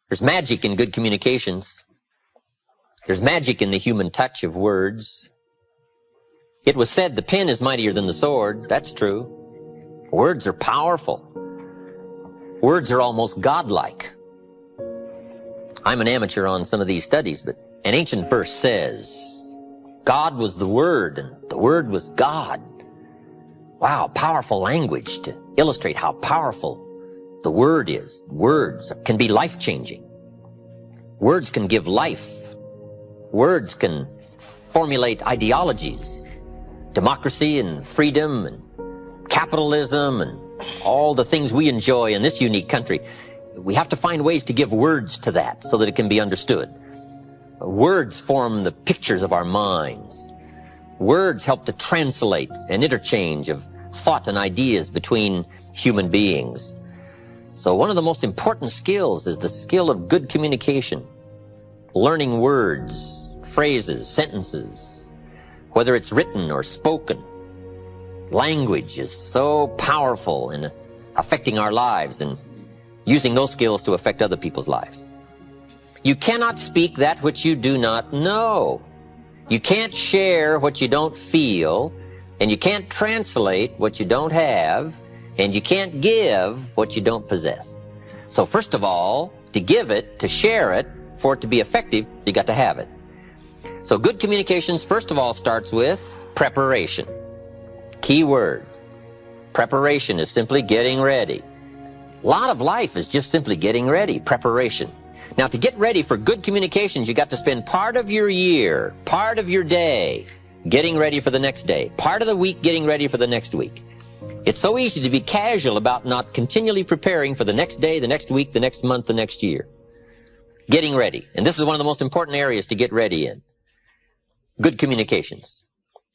There's magic in good communications. There's magic in the human touch of words. It was said the pen is mightier than the sword. That's true. Words are powerful. Words are almost godlike. I'm an amateur on some of these studies, but an ancient verse says, God was the Word, and the Word was God. Wow, powerful language to illustrate how powerful the Word is. Words can be life-changing. Words can give life. Words can formulate ideologies, democracy and freedom and capitalism and all the things we enjoy in this unique country. We have to find ways to give words to that so that it can be understood. Words form the pictures of our minds. Words help to translate an interchange of thought and ideas between human beings. So one of the most important skills is the skill of good communication. Learning words, phrases, sentences, whether it's written or spoken. Language is so powerful in affecting our lives and using those skills to affect other people's lives. You cannot speak that which you do not know. You can't share what you don't feel, and you can't translate what you don't have, and you can't give what you don't possess. So first of all, to give it, to share it, for it to be effective, you got to have it. So good communications, first of all, starts with preparation. Key word. Preparation is simply getting ready. A lot of life is just simply getting ready, preparation. Now, to get ready for good communications, you got to spend part of your year, part of your day, getting ready for the next day, part of the week getting ready for the next week. It's so easy to be casual about not continually preparing for the next day, the next week, the next month, the next year. Getting ready. And this is one of the most important areas to get ready in. Good communications.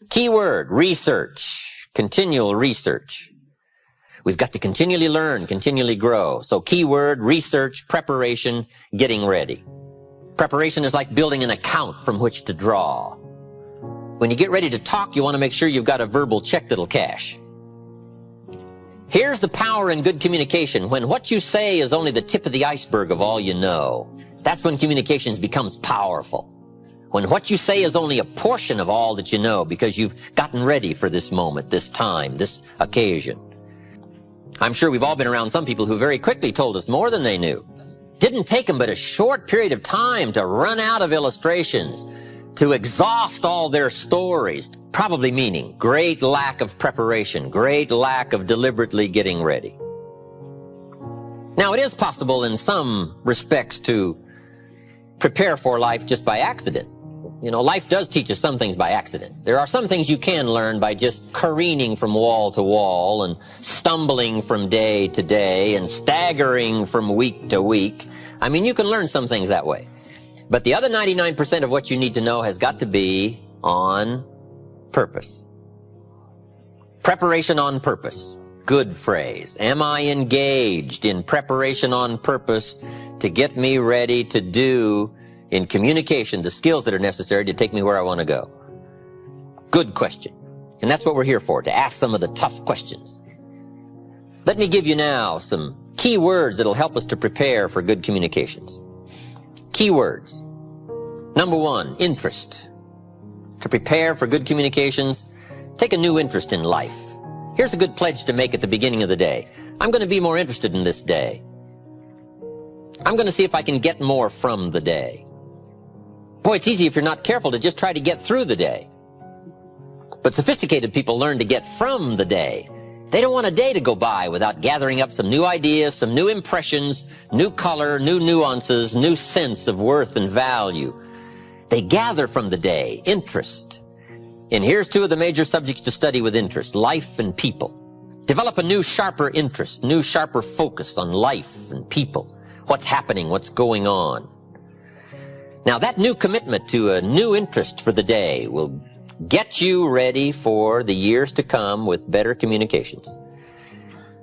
Key word, research, continual research. We've got to continually learn, continually grow. So key word, research, preparation, getting ready. Preparation is like building an account from which to draw. When you get ready to talk, you want to make sure you've got a verbal check that'll cash. Here's the power in good communication. When what you say is only the tip of the iceberg of all you know, that's when communications becomes powerful. When what you say is only a portion of all that you know because you've gotten ready for this moment, this time, this occasion. I'm sure we've all been around some people who very quickly told us more than they knew. Didn't take them but a short period of time to run out of illustrations, to exhaust all their stories, probably meaning great lack of preparation, great lack of deliberately getting ready. Now, it is possible in some respects to prepare for life just by accident. You know, life does teach us some things by accident. There are some things you can learn by just careening from wall to wall and stumbling from day to day and staggering from week to week. I mean, you can learn some things that way. But the other 99% of what you need to know has got to be on purpose. Preparation on purpose. Good phrase. Am I engaged in preparation on purpose to get me ready to do in communication the skills that are necessary to take me where I want to go? Good question. And that's what we're here for, to ask some of the tough questions. Let me give you now some key words that'll help us to prepare for good communications. Key words. Number one, interest. To prepare for good communications, take a new interest in life. Here's a good pledge to make at the beginning of the day. I'm going to be more interested in this day. I'm going to see if I can get more from the day. Boy, it's easy if you're not careful to just try to get through the day. But sophisticated people learn to get from the day. They don't want a day to go by without gathering up some new ideas, some new impressions, new color, new nuances, new sense of worth and value. They gather from the day, interest. And here's two of the major subjects to study with interest, life and people. Develop a new, sharper interest, new, sharper focus on life and people. What's happening, what's going on. Now, that new commitment to a new interest for the day will get you ready for the years to come with better communications.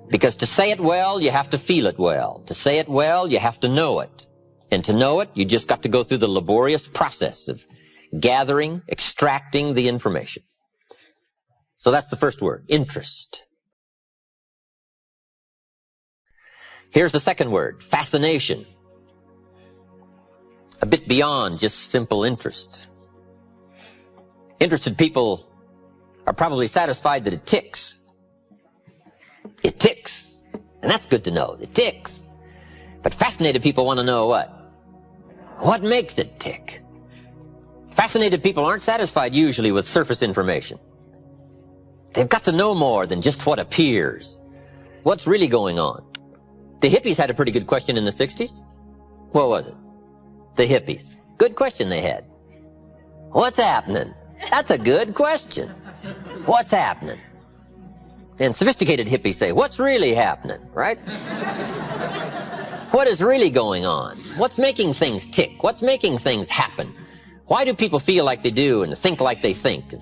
Because to say it well, you have to feel it well. To say it well, you have to know it. And to know it, you just got to go through the laborious process of gathering, extracting the information. So that's the first word, interest. Here's the second word, fascination. a bit beyond just simple interest. Interested people are probably satisfied that it ticks. It ticks. And that's good to know. It ticks. But fascinated people want to know what? What makes it tick? Fascinated people aren't satisfied usually with surface information. They've got to know more than just what appears. What's really going on? The hippies had a pretty good question in the 60s. What was it? The hippies. Good question they had. What's happening? That's a good question. What's happening? And sophisticated hippies say, what's really happening, right? What is really going on? What's making things tick? What's making things happen? Why do people feel like they do and think like they think?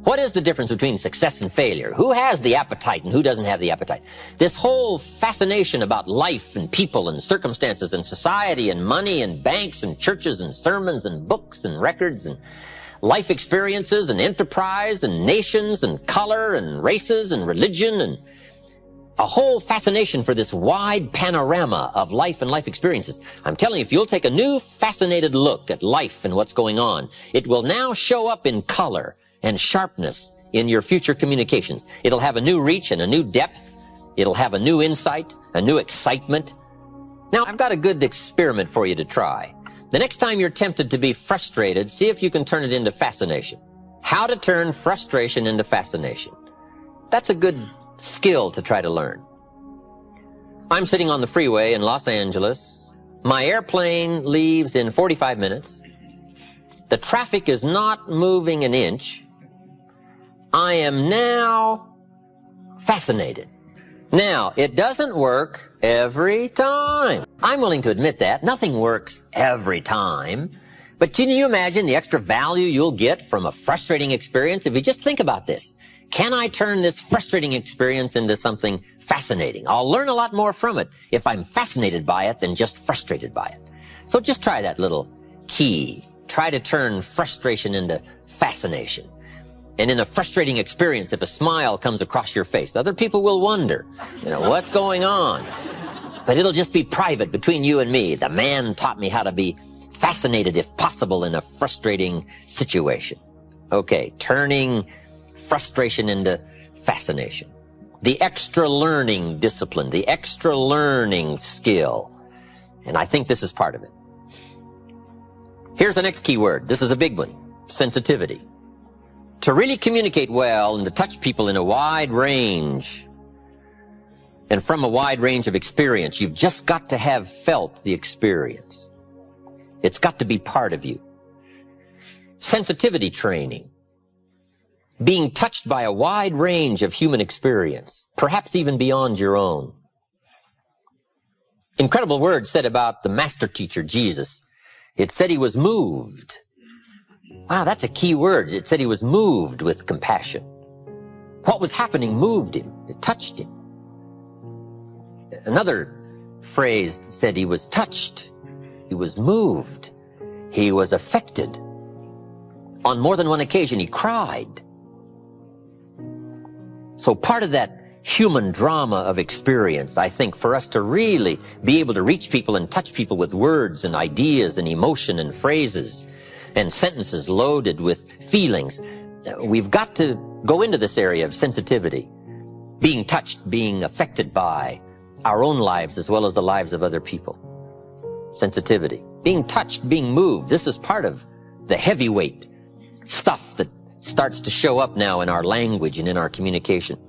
What is the difference between success and failure? Who has the appetite and who doesn't have the appetite? This whole fascination about life and people and circumstances and society and money and banks and churches and sermons and books and records and life experiences and enterprise and nations and color and races and religion and a whole fascination for this wide panorama of life and life experiences. I'm telling you, if you'll take a new fascinated look at life and what's going on, it will now show up in color and sharpness in your future communications. It'll have a new reach and a new depth. It'll have a new insight, a new excitement. Now, I've got a good experiment for you to try. The next time you're tempted to be frustrated, see if you can turn it into fascination. How to turn frustration into fascination. That's a good skill to try to learn. I'm sitting on the freeway in Los Angeles. My airplane leaves in 45 minutes. The traffic is not moving an inch. I am now fascinated. Now, it doesn't work every time. I'm willing to admit that. Nothing works every time. But can you imagine the extra value you'll get from a frustrating experience if you just think about this? Can I turn this frustrating experience into something fascinating? I'll learn a lot more from it if I'm fascinated by it than just frustrated by it. So just try that little key. Try to turn frustration into fascination. And in a frustrating experience, if a smile comes across your face, other people will wonder, what's going on? But it'll just be private between you and me. The man taught me how to be fascinated, if possible, in a frustrating situation. Okay, turning frustration into fascination. The extra learning discipline, the extra learning skill. And I think this is part of it. Here's the next key word. This is a big one. Sensitivity. To really communicate well and to touch people in a wide range and from a wide range of experience, you've just got to have felt the experience. It's got to be part of you. Sensitivity training. Being touched by a wide range of human experience, perhaps even beyond your own. Incredible words said about the master teacher, Jesus. It said he was moved. Wow, that's a key word. It said he was moved with compassion. What was happening moved him. It touched him. Another phrase said he was touched. He was moved. He was affected. On more than one occasion, he cried. So part of that human drama of experience, I think, for us to really be able to reach people and touch people with words and ideas and emotion and phrases and sentences loaded with feelings, we've got to go into this area of sensitivity, being touched, being affected by our own lives as well as the lives of other people. Sensitivity, being touched, being moved. This is part of the heavyweight stuff that starts to show up now in our language and in our communication.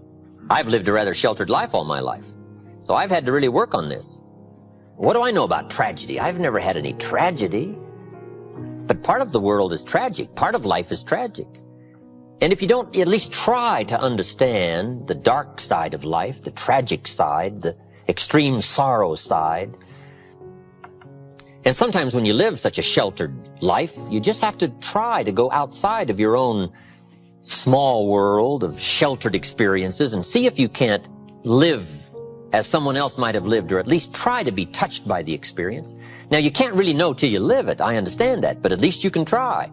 I've lived a rather sheltered life all my life, so I've had to really work on this. What do I know about tragedy? I've never had any tragedy. But part of the world is tragic. Part of life is tragic. And if you don't at least try to understand the dark side of life, the tragic side, the extreme sorrow side, and sometimes when you live such a sheltered life, you just have to try to go outside of your own small world of sheltered experiences and see if you can't live as someone else might have lived, or at least try to be touched by the experience. Now, you can't really know till you live it. I understand that, but at least you can try.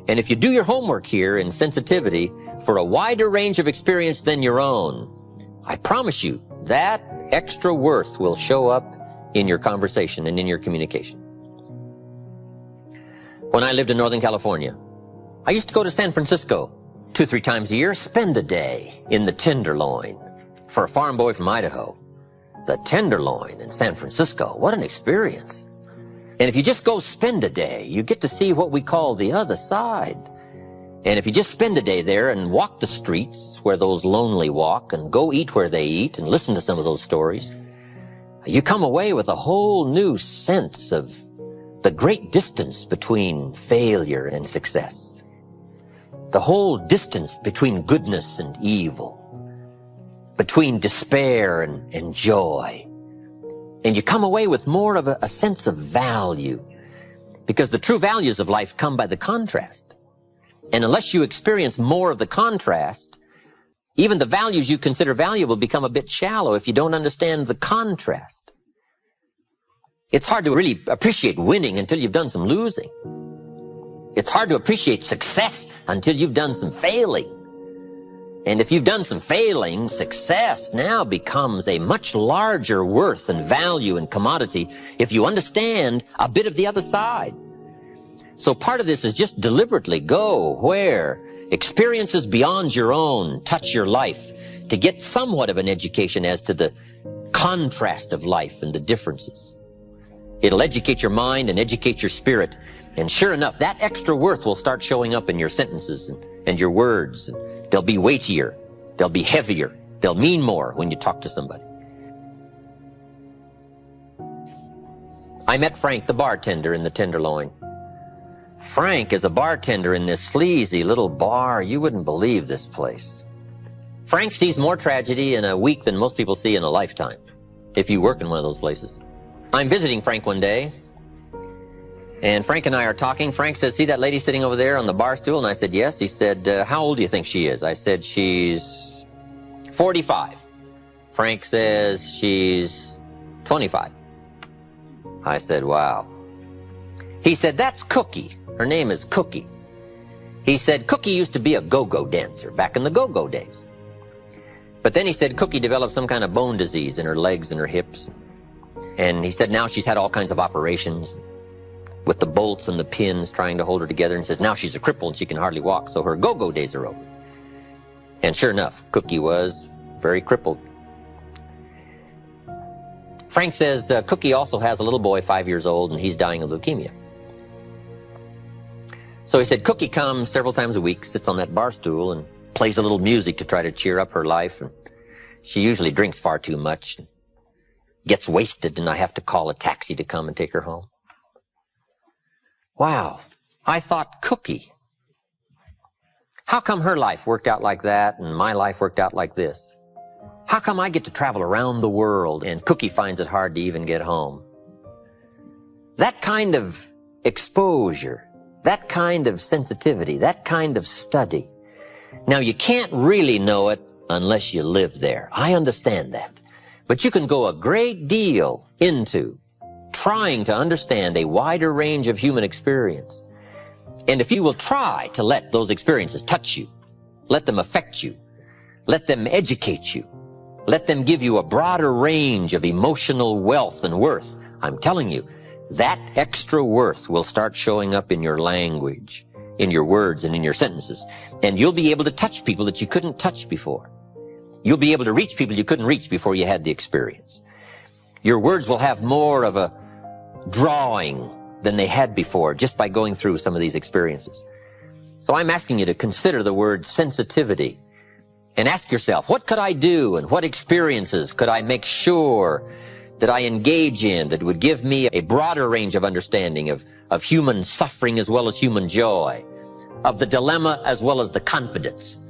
And if you do your homework here in sensitivity for a wider range of experience than your own, I promise you that extra worth will show up in your conversation and in your communication. when I lived in Northern California. I used to go to San Francisco 2-3 times a year, spend a day in the Tenderloin. For a farm boy from Idaho, the Tenderloin in San Francisco, what an experience. And if you just go spend a day, you get to see what we call the other side. And if you just spend a day there and walk the streets where those lonely walk and go eat where they eat and listen to some of those stories, you come away with a whole new sense of the great distance between failure and success. The whole distance between goodness and evil, between despair and joy. And you come away with more of a sense of value, because the true values of life come by the contrast. And unless you experience more of the contrast, even the values you consider valuable become a bit shallow if you don't understand the contrast. It's hard to really appreciate winning until you've done some losing. It's hard to appreciate success until you've done some failing. And if you've done some failing, success now becomes a much larger worth and value and commodity if you understand a bit of the other side. So part of this is just deliberately go where experiences beyond your own touch your life to get somewhat of an education as to the contrast of life and the differences. It'll educate your mind and educate your spirit. And sure enough, that extra worth will start showing up in your sentences and your words. They'll be weightier. They'll be heavier. They'll mean more when you talk to somebody. I met Frank, the bartender in the Tenderloin. Frank is a bartender in this sleazy little bar. You wouldn't believe this place. Frank sees more tragedy in a week than most people see in a lifetime, if you work in one of those places. I'm visiting Frank one day, and Frank and I are talking. Frank says, see that lady sitting over there on the bar stool? And I said, yes. He said, how old do you think she is? I said, she's 45. Frank says, she's 25. I said, wow. He said, that's Cookie. Her name is Cookie. He said, Cookie used to be a go-go dancer back in the go-go days. But then he said Cookie developed some kind of bone disease in her legs and her hips. And he said now she's had all kinds of operations with the bolts and the pins trying to hold her together, and says now she's a cripple and she can hardly walk, so her go-go days are over. And sure enough, Cookie was very crippled. Frank says Cookie also has a little boy 5 years old, and he's dying of leukemia. So he said Cookie comes several times a week, sits on that bar stool, and plays a little music to try to cheer up her life. And she usually drinks far too much, and gets wasted, and I have to call a taxi to come and take her home. Wow, I thought, Cookie, how come her life worked out like that and my life worked out like this? How come I get to travel around the world and Cookie finds it hard to even get home? That kind of exposure, that kind of sensitivity, that kind of study. Now, you can't really know it unless you live there. I understand that. But you can go a great deal into trying to understand a wider range of human experience. And if you will try to let those experiences touch you, let them affect you, let them educate you, let them give you a broader range of emotional wealth and worth, I'm telling you, that extra worth will start showing up in your language, in your words, and in your sentences. And you'll be able to touch people that you couldn't touch before. You'll be able to reach people you couldn't reach before you had the experience. Your words will have more of a drawing than they had before just by going through some of these experiences. So I'm asking you to consider the word sensitivity and ask yourself, what could I do and what experiences could I make sure that I engage in that would give me a broader range of understanding of human suffering as well as human joy, of the dilemma as well as the confidence.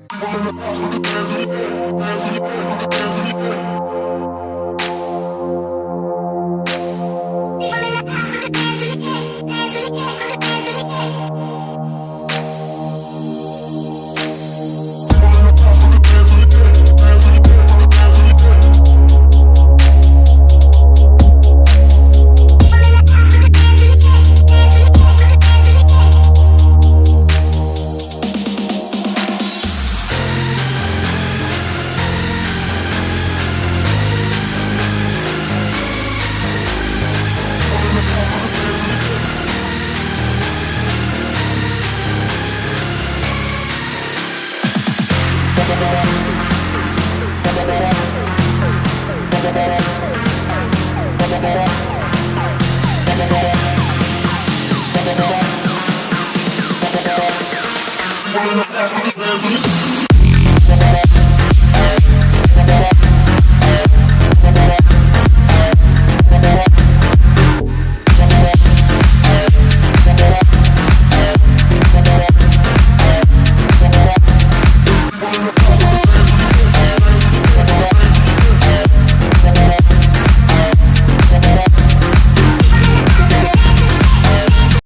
That's